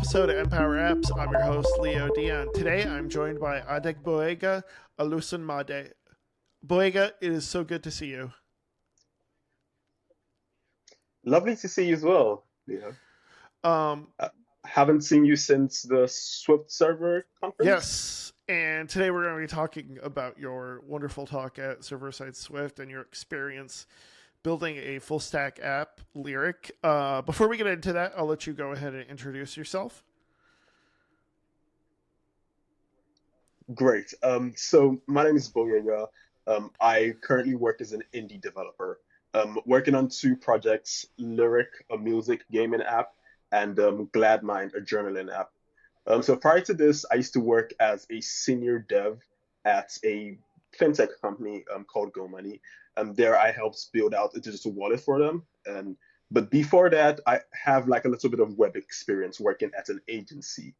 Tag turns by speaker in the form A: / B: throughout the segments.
A: episode of Empower Apps. I'm your host, Leo Dion. Today, I'm joined by Adegboyega Olusunmade. Boyega, it is so good to see you.
B: Lovely to see you as well, Leo.
A: Um,
B: Haven't seen you since the Swift server conference.
A: yes, and today we're going to be talking about your wonderful talk at Server Side Swift and your experience building a full stack app, Lyriq. Before we get into that, I'll let you go ahead and introduce yourself.
B: Great. So my name is Boyega. I currently work as an indie developer, working on two projects, Lyriq, a music gaming app, and Gladmind, a journaling app. So prior to this, I used to work as a senior dev at a fintech company called GoMoney. There I helped build out a digital wallet for them. But before that, I have like a little bit of web experience working at an agency,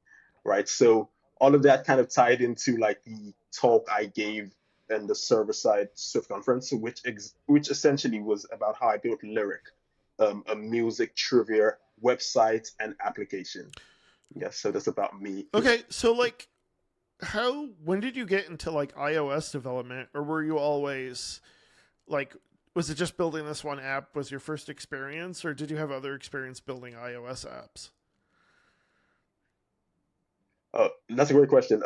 B: right? So all of that kind of tied into like the talk I gave in the server side Swift conference, which essentially was about how I built Lyriq, a music trivia website and application. Yes, so that's about me.
A: Okay, so when did you get into like iOS development, or were you always like, was it just building this one app was your first experience, or did you have other experience building iOS apps?
B: That's a great question.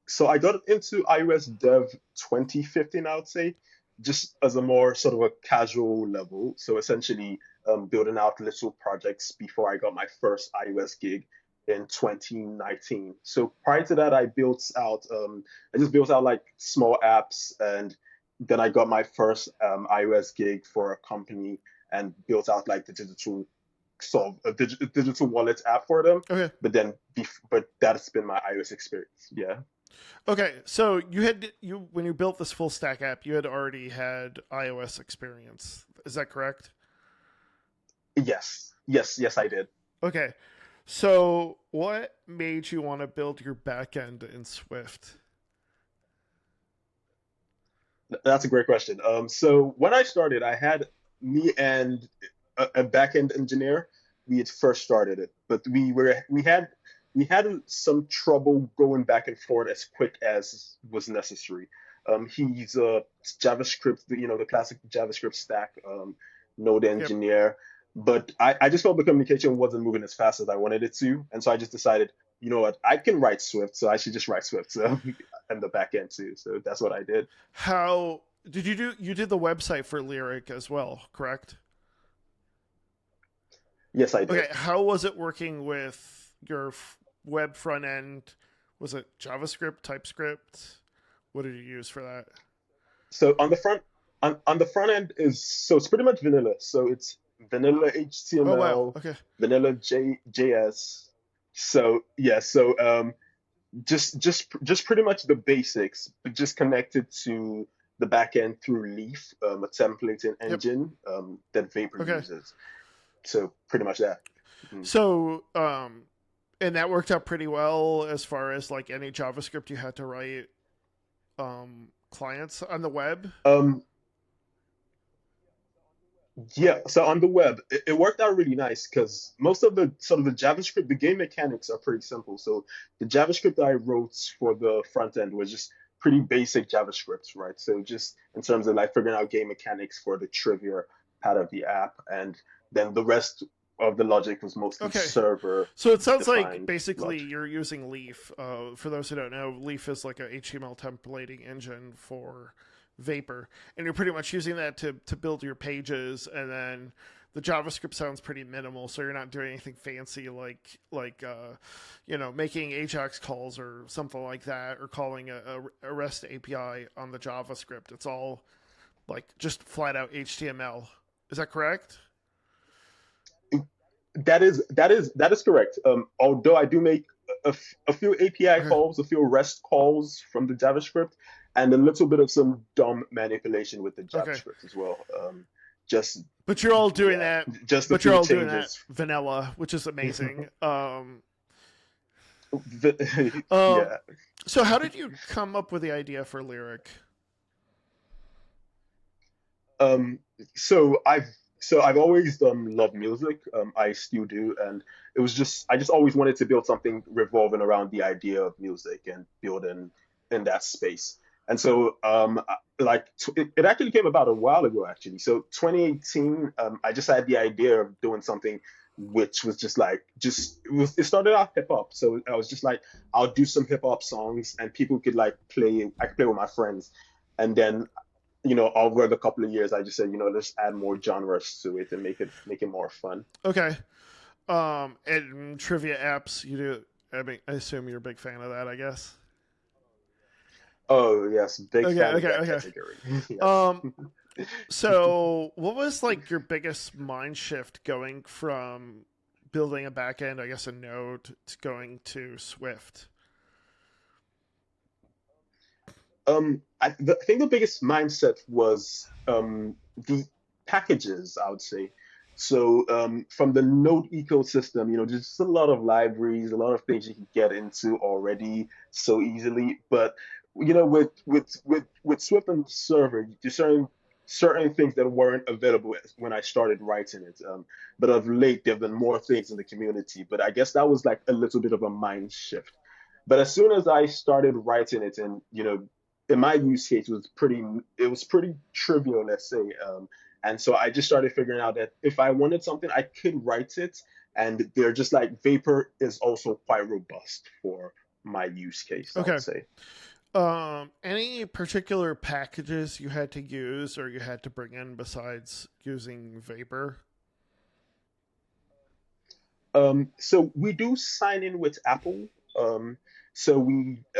B: So I got into iOS Dev 2015, I would say, just as a more sort of a casual level. So essentially, building out little projects before I got my first iOS gig in 2019. So prior to that, I just built out like small apps, and then I got my first iOS gig for a company and built out like the digital digital wallet app for them.
A: Okay.
B: But that's been my iOS experience. Yeah.
A: Okay, so you when you built this full stack app, you had already had iOS experience. Is that correct?
B: Yes, I did.
A: Okay. So what made you want to build your backend in Swift?
B: That's a great question. So when I started, I had me and a backend engineer. We had first started it, but we had some trouble going back and forth as quick as was necessary. He's a JavaScript, the classic JavaScript stack node
A: Yep.
B: engineer, but I just felt the communication wasn't moving as fast as I wanted it to, and so I just decided, you know what, I can write Swift, so I should just write Swift, so and the back end too. So that's what I did.
A: How did you do? You did the website for Lyric as well, correct?
B: Yes, I
A: Okay.
B: did.
A: How was it working with your web front end? Was it JavaScript, TypeScript? What did you use for that?
B: So on the front end it's pretty much vanilla. So it's vanilla
A: Oh wow.
B: HTML,
A: Okay.
B: vanilla JS. So yeah, so just pretty much the basics, but just connected to the backend through Leaf, a templating
A: Yep.
B: engine that Vapor
A: Okay.
B: uses. So pretty much that. Mhm.
A: So and that worked out pretty well as far as like any JavaScript you had to write clients on the web.
B: Um, Yeah, so on the web, it worked out really nice because most of the sort of the JavaScript, the game mechanics are pretty simple. So the JavaScript that I wrote for the front end was just pretty basic JavaScript, right? So just in terms of like figuring out game mechanics for the trivia part of the app, and then the rest of the logic was mostly
A: Okay.
B: server
A: So it sounds like
B: defined
A: basically
B: logic.
A: you're using Leaf. For those who don't know, Leaf is like a HTML templating engine for Vapor, and you're pretty much using that to build your pages. And then the JavaScript sounds pretty minimal, so you're not doing anything fancy like making Ajax calls or something like that, or calling a REST API on the JavaScript. It's all like just flat out HTML. Is that correct?
B: That is correct. Although I do make a few API
A: Okay.
B: calls, a few REST calls from the JavaScript, and a little bit of some dumb manipulation with the
A: Okay.
B: JavaScript as well. Just
A: But you're all doing
B: yeah,
A: that.
B: just a
A: But you're
B: few
A: all doing that
B: changes.
A: vanilla, which is amazing. Um,
B: Yeah.
A: so how did you come up with the idea for Lyric?
B: Um, so So I've always loved music. I still do, and I just always wanted to build something revolving around the idea of music and building in that space. And so it actually came about a while ago actually. So 2018, I just had the idea of doing something which was it started off hip hop. So I was just like, I'll do some hip hop songs and people could like play. I could play with my friends, and then over the couple of years, I just said, let's add more genres to it and make it more fun.
A: Okay. And trivia apps, you do. I mean, I assume you're a big fan of that. I guess.
B: Oh yes, big
A: Okay.
B: fan of
A: Okay.
B: that
A: Okay.
B: category. Yes.
A: Um. So, what was like your biggest mind shift going from building a backend, I guess, a Node, to going to Swift?
B: I think the biggest mindset was the packages, I would say. So from the Node ecosystem, there's just a lot of libraries, a lot of things you can get into already so easily. But with Swift and Server, there's certain things that weren't available when I started writing it. But of late, there have been more things in the community. But I guess that was like a little bit of a mind shift. But as soon as I started writing it, and in my use case it was pretty trivial, let's say. And so I just started figuring out that if I wanted something, I could write it, and they're just like Vapor is also quite robust for my use case, I
A: Okay.
B: would say.
A: Any particular packages you had to use or you had to bring in besides using Vapor?
B: So we do sign in with Apple. Um, so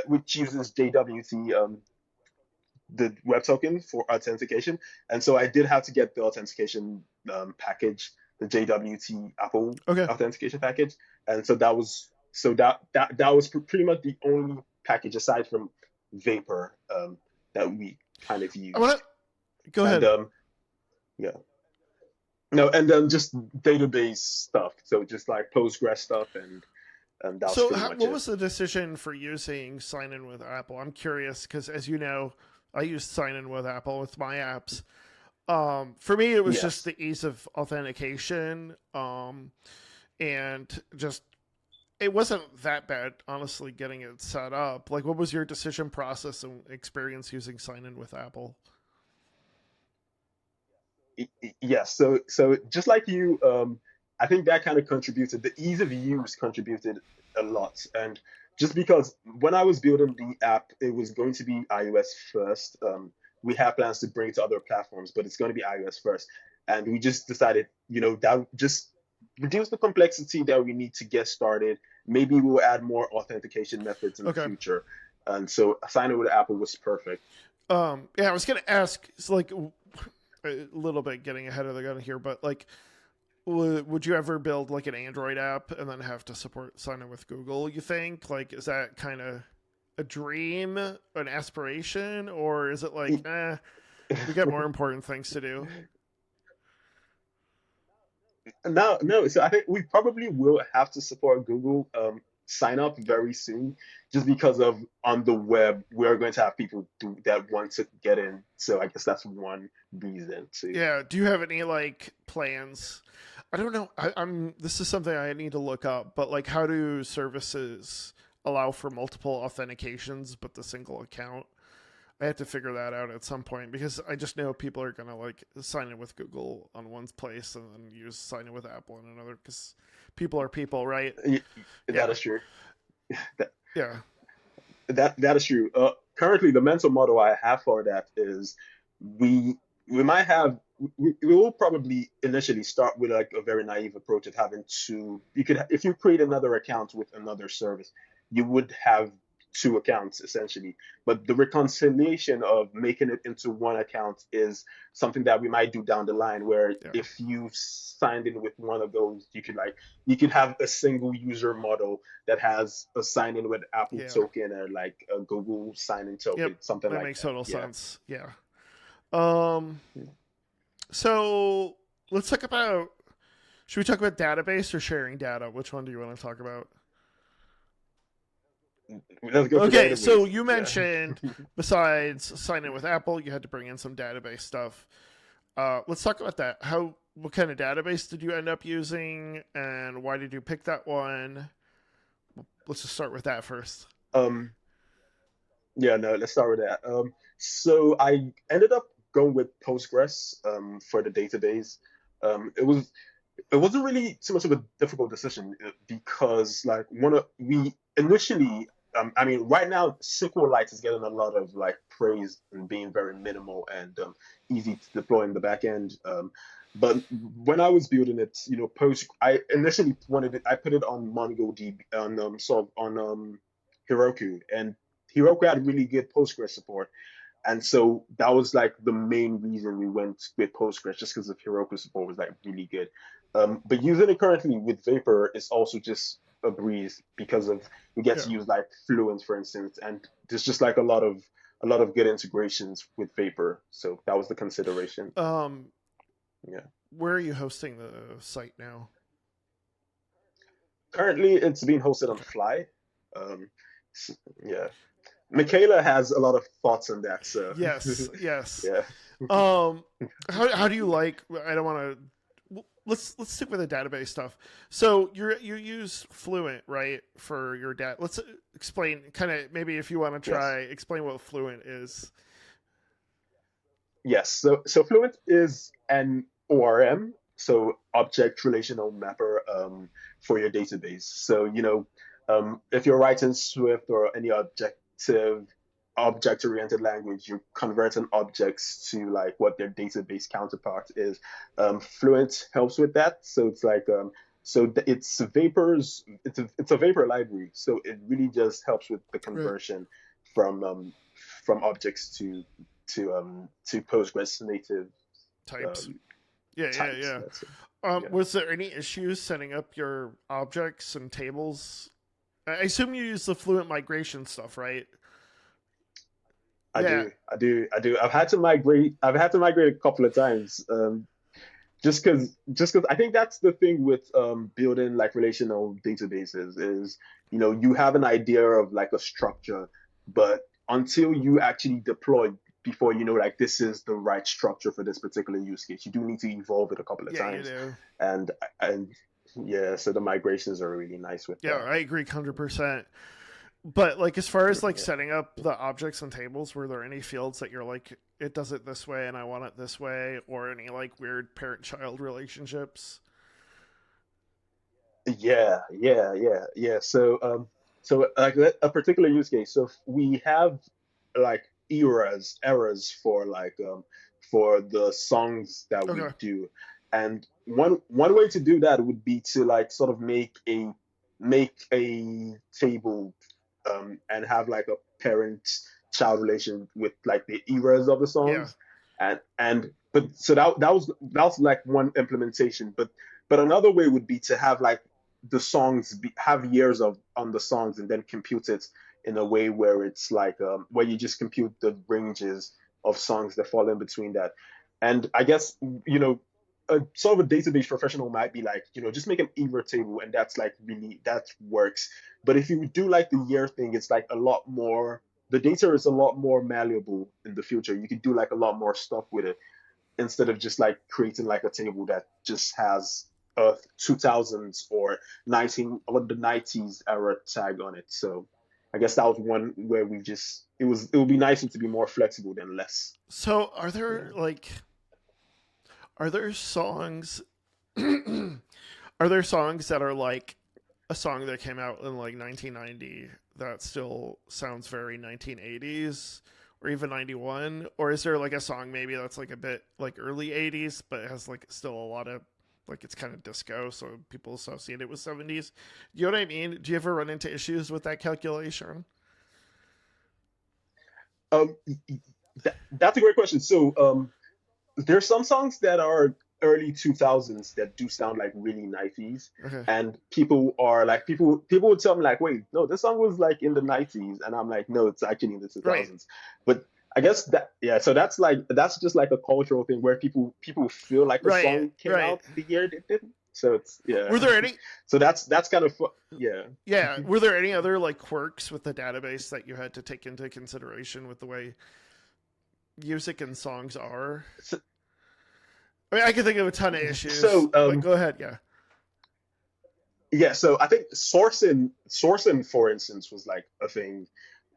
B: which uses JWT, the web token for authentication. And so I did have to get the authentication package, the JWT Apple
A: Okay.
B: authentication package. And so that was pretty much the only package aside from Vapor that we kind of
A: I want
B: used.
A: to go
B: And
A: ahead.
B: yeah. No, and then just database stuff. So just like Postgres stuff, and that was
A: So,
B: pretty much
A: what
B: it.
A: was the decision for using sign in with Apple? I'm curious because, as you know, I use sign in with Apple with my apps. For me, it was just
B: Yes.
A: the ease of authentication, and just it wasn't that bad, honestly, getting it set up. Like, what was your decision process and experience using sign in with Apple?
B: Yes. So just like you, I think that kind of contributed. The ease of use contributed a lot, and just because when I was building the app, it was going to be iOS first. We have plans to bring it to other platforms, but it's going to be iOS first, and we just decided, that just reduce the complexity that we need to get started. Maybe we'll add more authentication methods in the
A: Okay.
B: future, and so signing with Apple was perfect.
A: Yeah, I was gonna ask. It's like a little bit getting ahead of the gun here, but like, would you ever build like an Android app and then have to support sign in with Google? You think like is that kind of a dream, an aspiration, or is it like, we got more important things to do?
B: No, no. So I think we probably will have to support Google sign up very soon, just because of on the web we're going to have people that want to get in. So I guess that's one reason too.
A: Yeah. Do you have any like plans? I don't know. I'm. This is something I need to look up. But like, how do services allow for multiple authentications but the single account? I have to figure that out at some point because I just know people are gonna like sign in with Google on one place and then use sign in with Apple on another because people are people, right?
B: That
A: Yeah.
B: is true. That
A: Yeah.
B: that is true. Currently, the mental model I have for that is we might have we will probably initially start with like a very naive approach of having two. You could if you create another account with another service, you would have two accounts essentially. But the reconciliation of making it into one account is something that we might do down the line. Where
A: Yeah.
B: if you signed in with one of those, you could have a single user model that has a sign in with Apple
A: Yeah.
B: token or like a Google sign in
A: Yep.
B: token, something
A: That
B: like
A: makes
B: that.
A: total
B: Yeah.
A: sense. Yeah. Um. So let's talk about. Should we talk about database or sharing data? Which one do you want to talk about?
B: Let's go for
A: Okay, so
B: database.
A: you
B: Yeah.
A: mentioned besides signing with Apple, you had to bring in some database stuff. Let's talk about that. what kind of database did you end up using, and why did you pick that one? Let's just start with that first.
B: Um, yeah, no, let's start with that. So I ended up going with Postgres for the database. It wasn't really too much of a difficult decision because like one of we initially I mean right now SQLite is getting a lot of like praise and being very minimal and easy to deploy in the back end. But when I was building it, Post I initially wanted it I put it on MongoDB on sort of on Heroku, and Heroku had really good Postgres support. And so that was like the main reason we went with Postgres, just because the Heroku support was like really good. But using it currently with Vapor is also just a breeze because of we get
A: Yeah.
B: to use like Fluent, for instance, and there's just like a lot of good integrations with Vapor. So that was the consideration.
A: Um,
B: Yeah.
A: where are you hosting the site now?
B: Currently, it's being hosted on
A: Okay.
B: Fly. Um, yeah. Michaela has a lot of thoughts on that, so
A: Yes, yes.
B: yeah.
A: Um, how do you like? I don't want to. Let's stick with the database stuff. So you use Fluent, right, for your data. Let's explain kind of maybe if you want to
B: Yes.
A: try explain what Fluent is.
B: Yes, so Fluent is an ORM, so object relational mapper for your database. So, if you're writing Swift or any object-oriented language, you're converting objects to like what their database counterpart is. Fluent helps with that. So it's like it's a Vapor library. So it really just helps with the
A: Right.
B: conversion from um, from objects to Postgres native
A: Types.
B: um,
A: Yeah, yeah,
B: types.
A: yeah.
B: That's it. Yeah,
A: Was there any issues setting up your objects and tables? I assume you use the Fluent migration stuff, right?
B: I
A: Yeah.
B: do, I do, I do. I've had to migrate a couple of times. Just because I think that's the thing with building like relational databases is you have an idea of like a structure, but until you actually deploy before you know like this is the right structure for this particular use case, you do need to evolve it a couple of
A: Yeah, you
B: times,
A: do.
B: and yeah, so the migrations are really nice with
A: Yeah,
B: that.
A: I agree 100%. But like as far as like
B: Yeah.
A: setting up the objects and tables, were there any fields that you're like it does it this way and I want it this way, or any like weird parent-child relationships?
B: Yeah. So like a particular use case. So we have like errors for the songs that we
A: Okay.
B: do, and one way to do that would be to like sort of make a table, and have like a parent-child relation with like the eras of the
A: Yeah.
B: songs, and but so that was like one implementation, but another way would be to have like the songs have years of on the songs and then compute it in a way where it's like where you just compute the ranges of songs that fall in between that. And I guess a sort of a database professional might be like, just make an era table, and that's like really that works. But if you do like the year thing, it's like a lot more. The data is a lot more malleable in the future. You could do like a lot more stuff with it instead of just like creating like a table that just has a 2000s or 19 or the 90s era tag on it. So I guess that was one where it would be nicer to be more flexible than less.
A: So
B: Yeah.
A: are there songs are there songs that are like a song that came out in like 1990 that still sounds very 1980s or even 91, or is there like a song maybe that's like a bit like early 80s but has like still a lot of like it's kind of disco so people associate it with 70s? You know what I mean? Do you ever run into issues with that calculation?
B: Um, that's a great question. So there's some songs that are early 2000s that do sound like really 90s,
A: Okay.
B: and people would tell me like, wait, no, this song was like in the 90s, and I'm like, no, it's actually in the
A: Right.
B: 2000s. But I guess that, yeah, so that's just like a cultural thing where people feel like a
A: Right.
B: song came
A: Right.
B: out the year it didn't. So it's, yeah.
A: Were there any
B: So that's kind of yeah.
A: Yeah, were there any other like quirks with the database that you had to take into consideration with the way music and songs are?
B: So,
A: I mean, I can think of a ton of issues,
B: So
A: but go ahead. Yeah.
B: yeah, so I think sourcing for instance was like a thing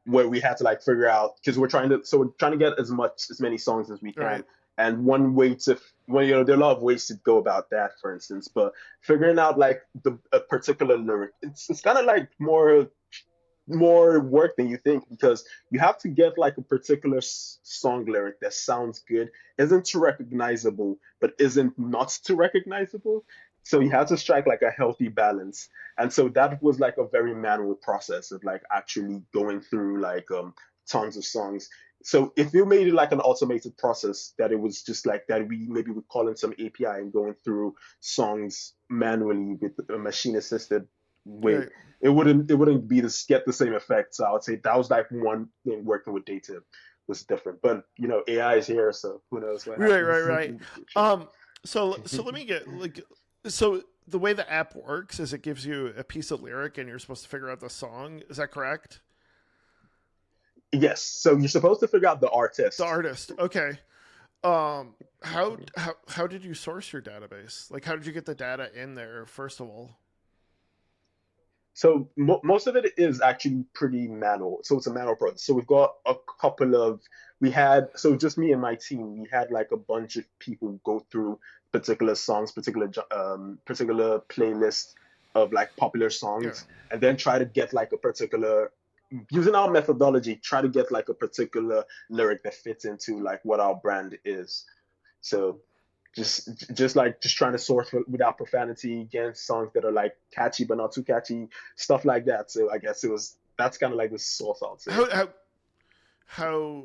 B: where we had to like figure out because we're trying to get as many songs as we can.
A: Right.
B: And one way to well, there are a lot of ways to go about that, for instance, but figuring out like the a particular lyric, it's kind of like more work than you think because you have to get like a particular song lyric that sounds good, isn't too recognizable, but isn't not too recognizable. So you have to strike like a healthy balance. And so that was like a very manual process of like actually going through like tons of songs. So if you made it like an automated process that it was just like that we maybe would call in some API and going through songs manually with a machine assisted way,
A: Right.
B: it wouldn't be this get the same effect. So I would say that was like one thing working with data was different. But AI is here, so who knows what
A: Right. Right.
B: happens in
A: Right.
B: the future.
A: Um. So let me get like so the way the app works is it gives you a piece of lyric and you're supposed to figure out the song. Is that correct?
B: Yes, so you're supposed to figure out the
A: The
B: artist.
A: artist. Okay. How did you source your database? Like, how did you get the data in there? First of all.
B: So most of it is actually pretty manual. So it's a manual process. So we've got a couple of we had so just me and my team. We had like a bunch of people go through particular songs, particular playlists of like popular
A: Yeah.
B: songs, and then try to get like a particular using our methodology, try to get like a particular lyric that fits into like what our brand is. So just trying to source without profanity against songs that are like catchy but not too catchy, stuff like that. So I guess it was that's kind of like the source, I'd say.
A: How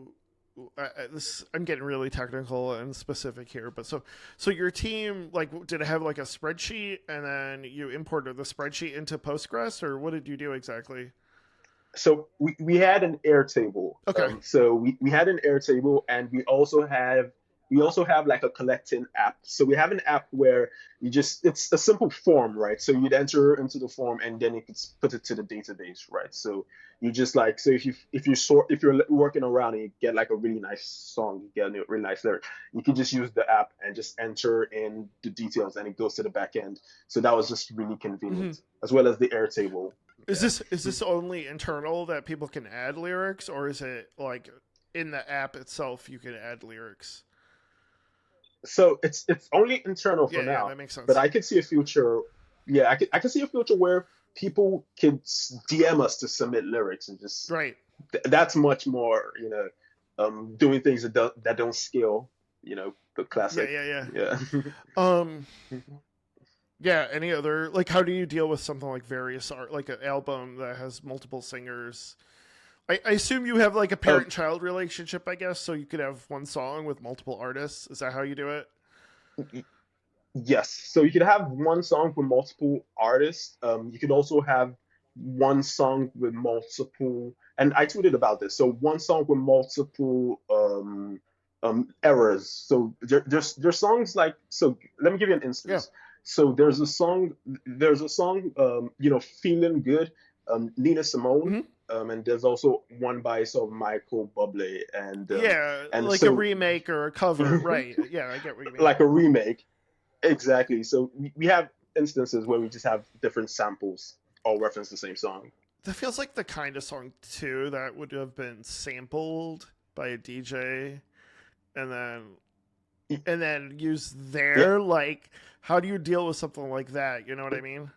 A: this I'm getting really technical and specific here, but so your team like did it have like a spreadsheet and then you imported the spreadsheet into Postgres or what did you do exactly?
B: So we had an Airtable.
A: Okay.
B: So we had an Airtable, and we also have like a collecting app. So we have an app where it's a simple form, right? So you'd enter into the form, and then you could put it to the database, right? So you just like so if you're working around and you get like a really nice song, you get a really nice lyric, you can just use the app and just enter in the details, and it goes to the back end. So that was just really
A: Hmm.
B: convenient, as well as the Airtable.
A: Is
B: Yeah.
A: this only internal that people can add lyrics or is it like in the app itself you can add lyrics?
B: So it's only internal for
A: Yeah, yeah,
B: now,
A: that makes
B: but
A: sense.
B: I could see a future. Yeah, I could see a future where people could DM us to submit lyrics and just
A: Right.
B: that's much more, doing things that don't scale, the
A: Yeah,
B: classic.
A: yeah, yeah.
B: Yeah.
A: Um yeah, any other like how do you deal with something like various art like an album that has multiple singers? I assume you have like a
B: um,
A: parent child relationship, I guess, so you could have one song with multiple artists. Is that how you do it?
B: yes. So you could have one song with multiple artists. You could also have one song with multiple, and I tweeted about this. So one song with multiple errors. So there's songs like so. Let me give you an
A: Yeah.
B: instance. So there's a song, feeling good, Nina Simone,
A: Hmm.
B: and there's also one by sort of Michael Bublé,
A: Yeah,
B: and
A: like a
B: so
A: remake or a cover, right? Yeah, I get what you mean.
B: like a remake. Exactly. So we have instances where we just have different samples all reference the same song.
A: That feels like the kind of song too that would have been sampled by a DJ and then use
B: Yeah,
A: their like how do you deal with something like that? You know what I mean?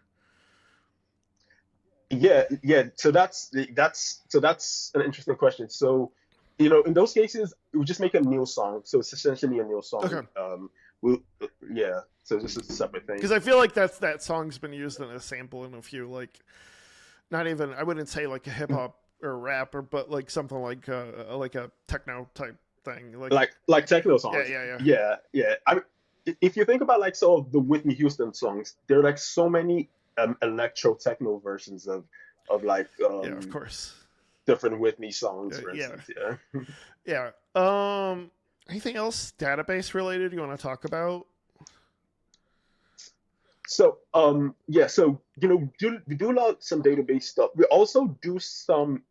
B: yeah, yeah. So that's an interesting question. So, in those cases, we just make a new song. So it's essentially a new song.
A: Okay.
B: We yeah. So this is a separate thing.
A: Because I feel like that song's been used in a sample in a few like not even I wouldn't say like a hip hop or rap or but like something like a techno type thing like
B: Like techno
A: yeah
B: songs.
A: yeah yeah
B: Yeah, yeah. I mean, if you think about like some of the Whitney Houston songs, there are like so many electro techno versions of like
A: yeah of course
B: different Whitney songs, for
A: yeah
B: instance. Yeah.
A: yeah anything else database related you want to talk about?
B: So yeah, so we do a lot some database stuff. We also do some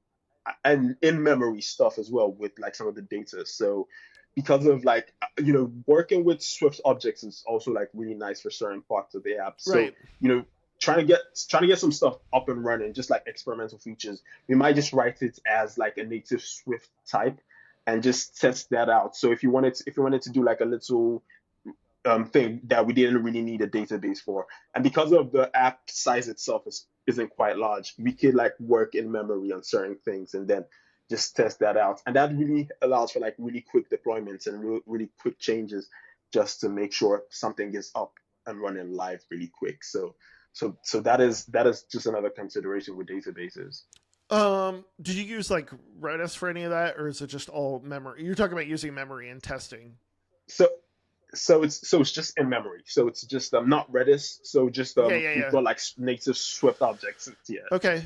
B: and in memory stuff as well with like some of the data. So because of like working with Swift objects is also like really nice for certain parts of the app. So
A: Right.
B: you know trying to get some stuff up and running, just like experimental features, we might just write it as like a native Swift type and just test that out. So if you wanted to do like a little thing that we didn't really need a database for, and because of the app size itself isn't quite large, we could like work in memory on certain things and then just test that out, and that really allows for like really quick deployments and really quick changes, just to make sure something is up and running live really quick. So that is just another consideration with databases.
A: Did you use like Redis for any of that, or is it just all memory? You're talking about using memory and testing.
B: So so it's just in memory. So it's just not Redis. So just
A: Yeah, yeah,
B: we've
A: yeah.
B: got like native Swift objects. Yeah.
A: Okay.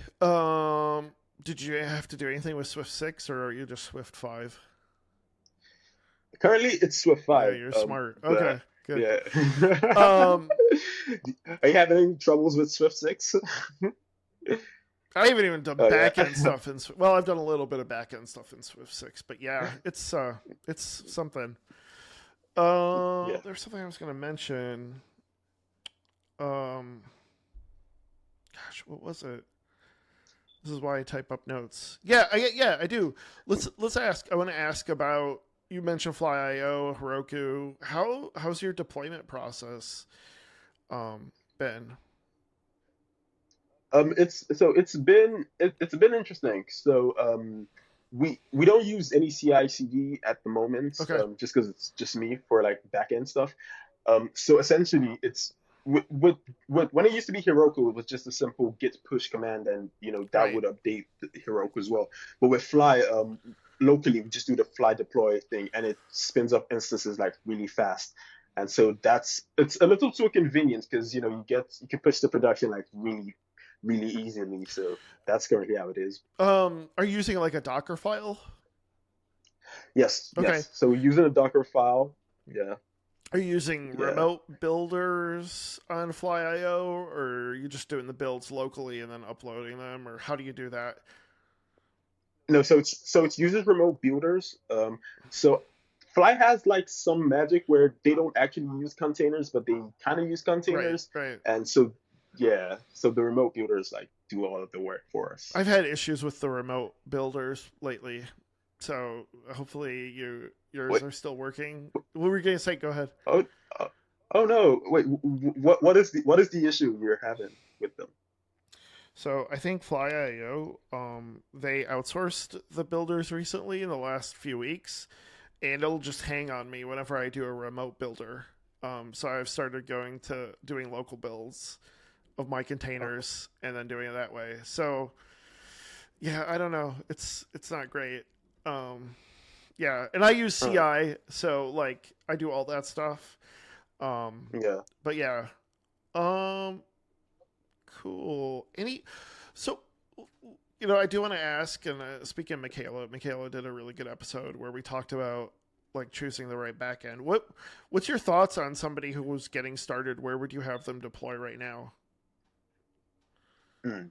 A: Did you have to do anything with Swift 6, or are you just Swift 5?
B: Currently it's Swift
A: Yeah,
B: 5.
A: you're smart. Okay,
B: But
A: good.
B: yeah.
A: Um,
B: Are you having any troubles with Swift 6?
A: I haven't even done
B: Oh yeah.
A: backend stuff in well, I've done a little bit of backend stuff in Swift 6, but yeah, it's something.
B: Yeah.
A: There's something I was gonna mention. Um, Gosh, what was it? This is why I type up notes. Yeah, I do. Let's ask. I want to ask about. You mentioned FlyIO, Heroku. How's your deployment process been?
B: It's been interesting. So we don't use any CI/CD at the moment,
A: Okay,
B: just because it's just me for like backend stuff. So essentially, it's when it used to be Heroku, it was just a simple git push command, and that
A: right.
B: would update the Heroku as well. But with Fly, locally we just do the Fly deploy thing, and it spins up instances like really fast. And so it's a little too convenient because you can push the production like really really easily. So that's currently how it is.
A: Are you using like a Docker file?
B: Yes,
A: Okay.
B: yes. So we're using a Docker file. Yeah,
A: Are you using
B: yeah.
A: remote builders on FlyIO, or are you just doing the builds locally and then uploading them, or how do you do that?
B: No, so it's uses remote builders. So Fly has like some magic where they don't actually use containers, but they kind of use
A: Right,
B: containers,
A: right.
B: and so yeah, so the remote builders like do all of the work for us.
A: I've had issues with the remote builders lately, so hopefully yours
B: Wait,
A: are still working. What were you gonna say? Go ahead.
B: oh, oh, oh no, wait, what is the issue you're having with them?
A: So I think FlyIO, they outsourced the builders recently in the last few weeks, and it'll just hang on me whenever I do a remote builder. So I've started going to doing local builds of my
B: Oh,
A: containers and then doing it that way. So yeah, I don't know. It's not great. Um, yeah, and I use
B: uh,
A: CI, so like I do all that stuff. Um,
B: yeah.
A: but yeah, um, cool. So I do want to ask, and speaking of Michaela did a really good episode where we talked about like choosing the right back end. What's your thoughts on somebody who was getting started? Where would you have them deploy right now?
B: Mm.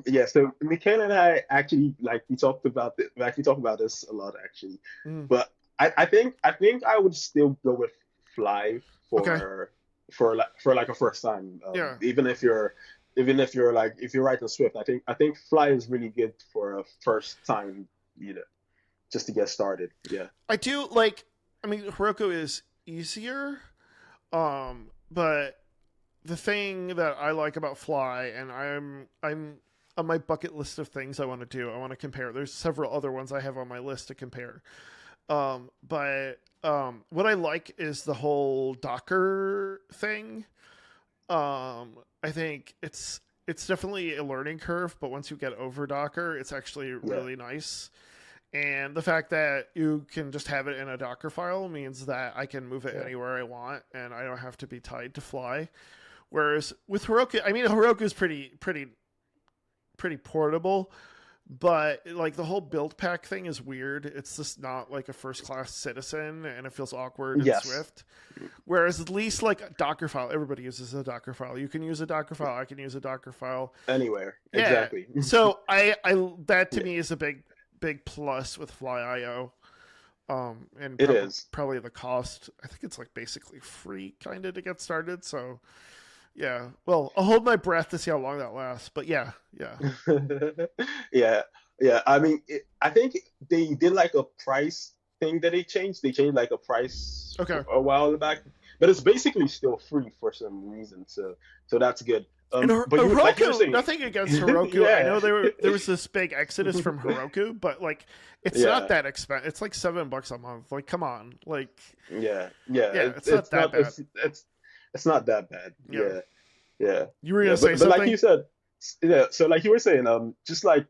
B: Yeah, so Michaela and I actually like we actually talked about this a lot actually.
A: Mm,
B: But I think I would still go with Fly
A: okay.
B: for like a first time.
A: Yeah.
B: Even if you're like if you're writing Swift, I think Fly is really good for a first time, you know, just to get started. Yeah.
A: I do like. I mean, Heroku is easier, but the thing that I like about Fly, and I'm on my bucket list of things I want to do. I want to compare. There's several other ones I have on my list to compare. But what I like is the whole Docker thing. I think it's definitely a learning curve, but once you get over Docker, it's actually
B: Yeah.
A: really nice. And the fact that you can just have it in a Docker file means that I can move it
B: Yeah.
A: anywhere I want, and I don't have to be tied to Fly. Whereas with Heroku, I mean Heroku is pretty portable, but like the whole build pack thing is weird. It's just not like a first class citizen, and it feels awkward in
B: Yes.
A: Swift. Whereas at least like a Docker file, everybody uses a Docker file. You can use a Docker file. I can use a Docker file.
B: Anywhere.
A: Yeah.
B: Exactly.
A: So I that to
B: Yeah.
A: me is a big plus with FlyIO. And
B: It is.
A: probably the cost. I think it's like basically free kind of to get started. So yeah, well, I'll hold my breath to see how long that lasts. But yeah, yeah,
B: Yeah, yeah. I mean, I think they did like a price thing that they changed. They changed like a price
A: okay.
B: a while back, but it's basically still free for some reason. So that's good.
A: And
B: But like you were
A: Heroku,
B: saying,
A: nothing against Heroku. I
B: yeah,
A: know there was this big exodus from Heroku, but like it's not
B: yeah,
A: that expensive. It's like $7 a month. Like, come on, like
B: yeah.
A: yeah, it's not that bad.
B: It's not that bad.
A: Yeah,
B: Yeah, yeah,
A: you were
B: yeah.
A: gonna say
B: But like
A: something?
B: you said, yeah. So like you were saying, just like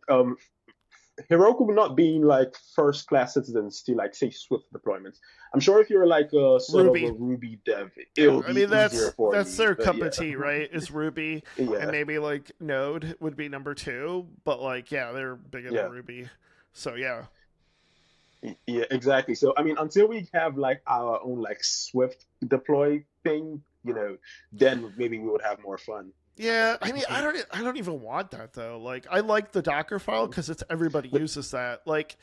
B: Heroku not being like first class citizens to like say Swift deployments. I'm sure if you're like a sort of a
A: Ruby.
B: Ruby dev,
A: Yeah,
B: it'll
A: I
B: be
A: mean
B: easier for
A: that's
B: you.
A: their
B: But
A: cup
B: yeah,
A: of tea, right? Is Ruby, and
B: yeah,
A: maybe like Node would be number two, but like yeah, they're bigger than
B: yeah,
A: Ruby. So yeah,
B: yeah, exactly. So I mean, until we have like our own like Swift deploy thing, then maybe we would have more fun.
A: yeah. I mean, I don't even want that though. Like, I like the Docker file because it's everybody
B: But
A: uses that. Like,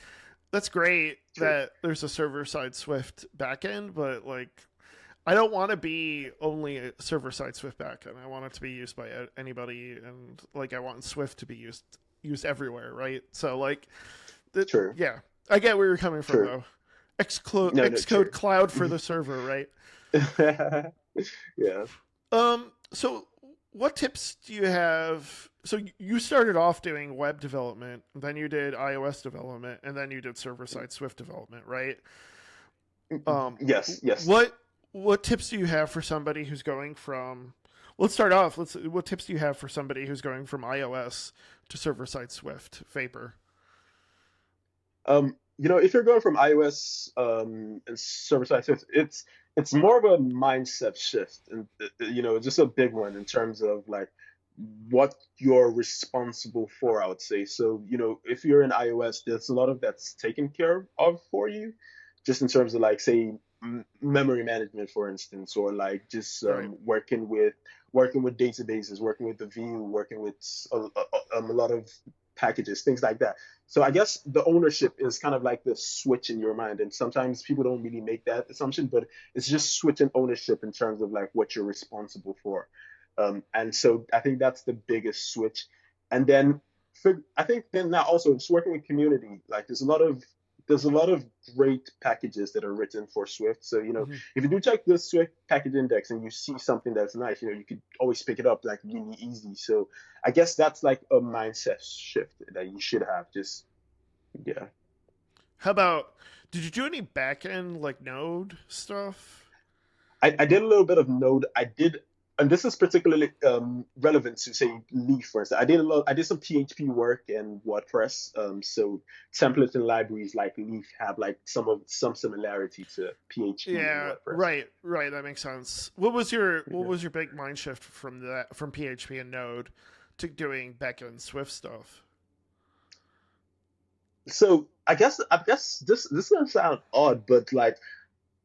A: that's great
B: true,
A: that there's a server side Swift backend, but like, I don't want to be only a server side Swift backend. I want it to be used by anybody, and like, I want Swift to be used everywhere, right? So like,
B: true,
A: yeah, I get where you're coming from
B: true.
A: though.
B: No, no,
A: Xcode
B: true.
A: Cloud for the server, right?
B: Yeah.
A: So what tips do you have? So you started off doing web development, then you did iOS development, and then you did server side Swift development, right? Um,
B: Yes, yes.
A: what tips do you have for somebody who's going from? Let's start off. What tips do you have for somebody who's going from iOS to server side Swift Vapor?
B: If you're going from iOS and server side shift, it's more of a mindset shift, and just a big one in terms of like what you're responsible for, I would say. So, if you're in iOS, there's a lot of that's taken care of for you, just in terms of like say memory management, for instance, or like just
A: Right.
B: working with databases, working with the view, working with a lot of packages, things like that. So I guess the ownership is kind of like the switch in your mind, and sometimes people don't really make that assumption, but it's just switching ownership in terms of like what you're responsible for. And so I think that's the biggest switch. And then I think then now also just working with community, like there's a lot of great packages that are written for Swift. So,
A: Hmm.
B: if you do check the Swift package index and you see something that's nice, you could always pick it up like really easy. So I guess that's like a mindset shift that you should have. Just yeah.
A: How about did you do any backend like Node stuff?
B: I did a little bit of Node. I did, and this is particularly relevant to say Leaf, for instance. I did some PHP work in WordPress. So templates and libraries like Leaf have like some similarity to PHP in
A: Yeah,
B: WordPress.
A: right. That makes sense. What
B: Yeah.
A: was your big mind shift from PHP and Node to doing backend Swift stuff?
B: So I guess this is gonna sound odd, but like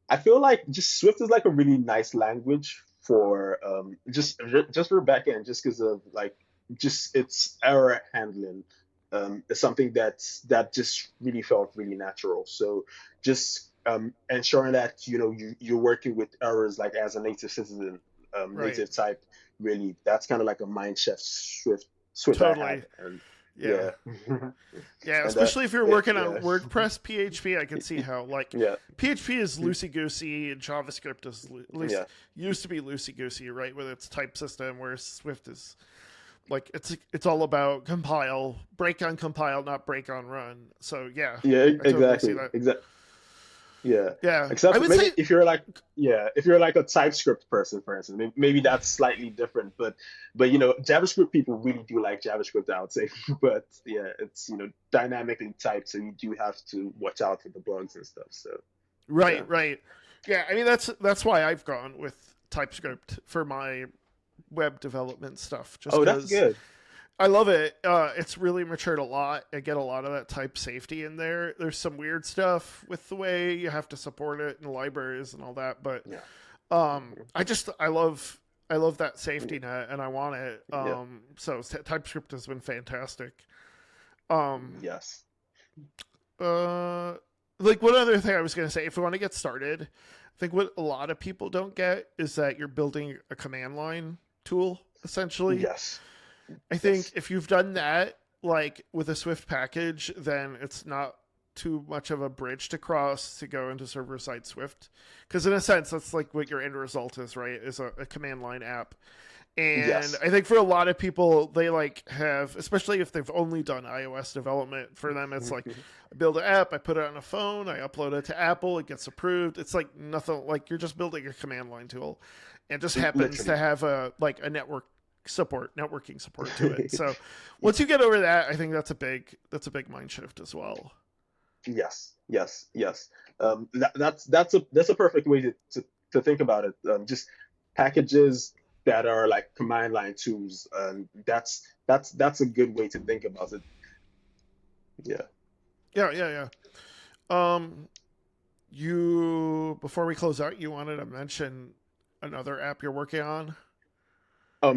B: I feel like just Swift is like a really nice language for just for backend, just because of like just its error handling. Is something that just really felt really natural. So just ensuring that you're working with errors like as a native citizen,
A: Right.
B: native type, really that's kind of like a mindset switch I
A: Totally.
B: had, and
A: Yeah.
B: yeah,
A: Yeah,
B: and
A: especially if you're working on
B: yeah,
A: WordPress PHP, I can see how like
B: yeah,
A: PHP is loosey goosey and JavaScript is at least
B: yeah.
A: used to be loosey goosey, right? With its type system, whereas Swift is like it's all about compile, break on compile, not break on run. So yeah,
B: Yeah,
A: I totally see
B: exactly.
A: that.
B: Yeah.
A: Yeah, I
B: Except
A: would
B: maybe
A: say
B: if you're like a TypeScript person, for instance, maybe that's slightly different. But JavaScript people really do like JavaScript, I would say. But yeah, it's dynamically typed, so you do have to watch out for the bugs and stuff. So yeah,
A: right. Yeah, I mean that's why I've gone with TypeScript for my web development stuff, just
B: oh, that's
A: because
B: good.
A: I love it. It's really matured a lot. I get a lot of that type safety in there. There's some weird stuff with the way you have to support it in libraries and all that, but
B: Yeah,
A: I love that safety net and I want it.
B: yeah,
A: So TypeScript has been fantastic. Um,
B: yes.
A: uh, like one other thing I was going to say, if we want to get started, I think what a lot of people don't get is that you're building a command line tool, essentially.
B: Yes.
A: I think
B: Yes.
A: if you've done that, like with a Swift package, then it's not too much of a bridge to cross to go into server-side Swift. Because in a sense, that's like what your end result is, right? Is a command line app. And
B: Yes.
A: I think for a lot of people, they like have, especially if they've only done iOS development, for them, it's like I build an app, I put it on a phone, I upload it to Apple, it gets approved. It's like nothing, like you're just building a command line tool. And it just happens to
B: Literally.
A: have a networking support to it. So once you get over that, I think that's a big mind shift as well.
B: Yes, yes, yes. That's a perfect way to think about it. Just packages that are like command line tools. That's a good way to think about it. Yeah.
A: Yeah, yeah, yeah. You before we close out, you wanted to mention another app you're working on.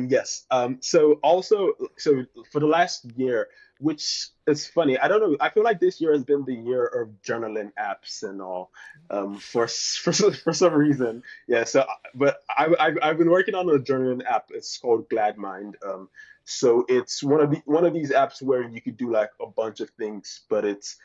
B: Yes. So for the last year, which is funny, I don't know. I feel like this year has been the year of journaling apps and all. For some reason, yeah. But I've been working on a journaling app. It's called Gladmind. So it's one of these apps where you could do like a bunch of things, but it's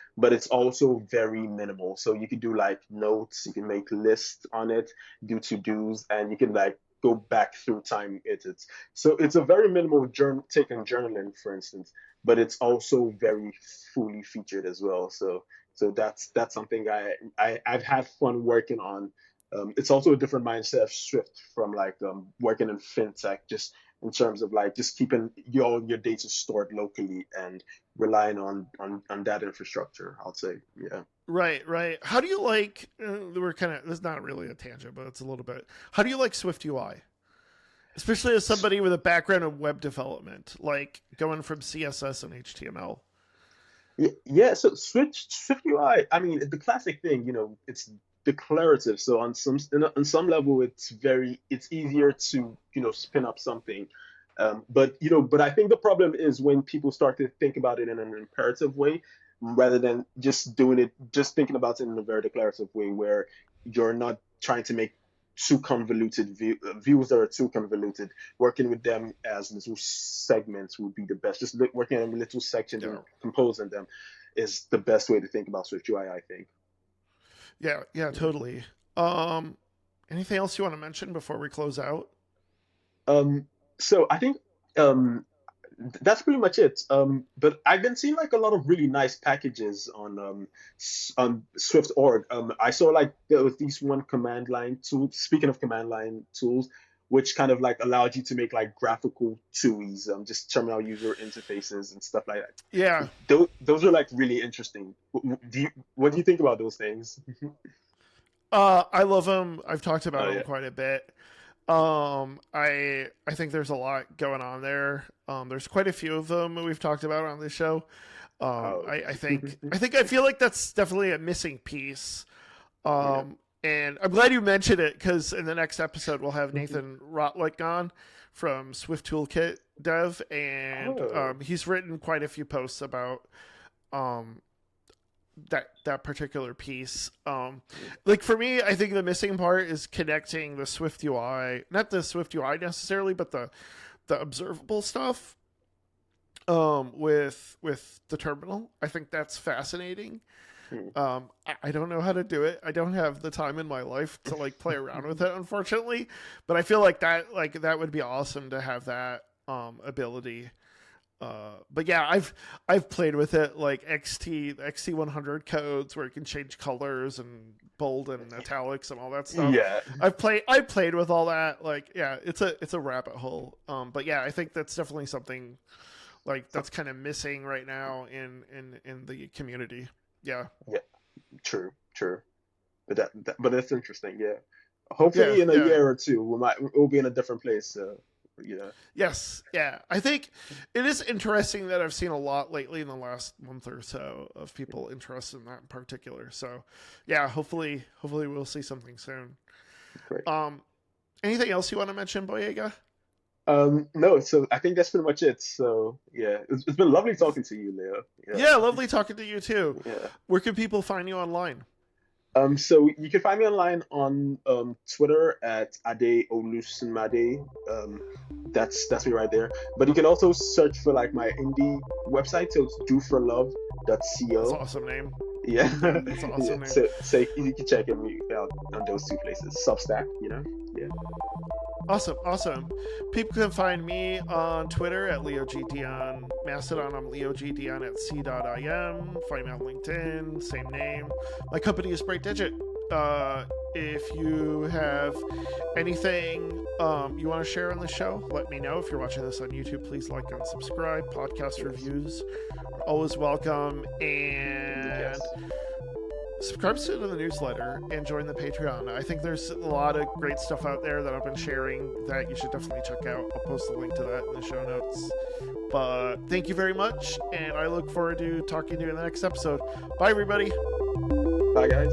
B: also very minimal. So you could do like notes, you can make lists on it, do to dos, and you can like go back through time edits. So it's a very minimal take on journaling, for instance, but it's also very fully featured as well. So that's something I've had fun working on. It's also a different mindset of Swift from like working in fintech, just in terms of like just keeping your data stored locally and relying on that infrastructure. I'll say, yeah.
A: Right, right. How do you like? We're kind of. This is not really a tangent, but it's a little bit. How do you like Swift UI, especially as somebody with a background in web development, like going from CSS and HTML?
B: Yeah, yeah. So Swift UI. I mean, the classic thing, it's declarative. So on some level, it's easier to spin up something. But I think the problem is when people start to think about it in an imperative way, rather than just thinking about it in a very declarative way, where you're not trying to make too convoluted views that are too convoluted. Working with them as little segments would be the best. Just working on little sections and
A: Yeah,
B: composing them is the best way to think about Swift UI, I think.
A: yeah, yeah, totally. Um, Anything else you want to mention before we close out?
B: So I think um, that's pretty much it. But I've been seeing like a lot of really nice packages on Swift.org. I saw like there was this one command line tool. Speaking of command line tools, which kind of like allowed you to make like graphical TUIs, just terminal user interfaces and stuff like that.
A: Yeah,
B: Those are like really interesting. What do you think about those things?
A: I love them. I've talked about
B: Oh
A: them
B: yeah.
A: quite a bit. I think there's a lot going on there. There's quite a few of them that we've talked about on this show.
B: Oh.
A: I feel like that's definitely a missing piece.
B: Yeah.
A: And I'm glad you mentioned it because in the next episode we'll have Nathan Rotlick on from Swift Toolkit Dev, and
B: Oh.
A: he's written quite a few posts about um, that particular piece. Like for me, I think the missing part is connecting the Swift UI, not the Swift UI necessarily, but the observable stuff with the terminal. I think that's fascinating.
B: Hmm.
A: I don't know how to do it. I don't have the time in my life to like play around with it, unfortunately. But I feel like that would be awesome to have that ability. But yeah, I've played with it like XT100 codes where you can change colors and bold and italics and all that stuff.
B: Yeah.
A: I played with all that. Like yeah, it's a rabbit hole. But yeah, I think that's definitely something like that's kind of missing right now in the community. Yeah.
B: Yeah. True. True. But that's interesting. Yeah.
A: Yeah,
B: Hopefully, in a
A: yeah.
B: year or two, we'll be in a different place. Yeah.
A: Yes, yeah. I think it is interesting that I've seen a lot lately in the last month or so of people interested in that in particular. So, yeah, hopefully we'll see something soon.
B: Great.
A: Um, Anything else you want to mention, Boyega?
B: No, so I think that's pretty much it. So yeah, it's been lovely talking to you, Leo. Yeah.
A: Yeah, lovely talking to you too.
B: Yeah.
A: Where can people find you online?
B: So you can find me online on Twitter at Ade Olusunmade. That's me right there. But you can also search for like my indie website. So it's
A: That's an
B: doforlove.co.
A: awesome name.
B: Yeah,
A: Yeah, that's an
B: yeah.
A: awesome name.
B: So you can check me out on those two places. Substack, yeah.
A: Awesome. People can find me on Twitter at LeoGDion. Mastodon, I'm LeoGDion at c.im. Find me on LinkedIn, same name. My company is Bright Digit. If you have anything you want to share on the show, let me know. If you're watching this on YouTube, please like and subscribe. Podcast reviews are always welcome. And
B: Yes.
A: subscribe to the newsletter and join the Patreon. I think there's a lot of great stuff out there that I've been sharing that you should definitely check out. I'll post a link to that in the show notes. But thank you very much, and I look forward to talking to you in the next episode. Bye, everybody.
B: Bye, guys.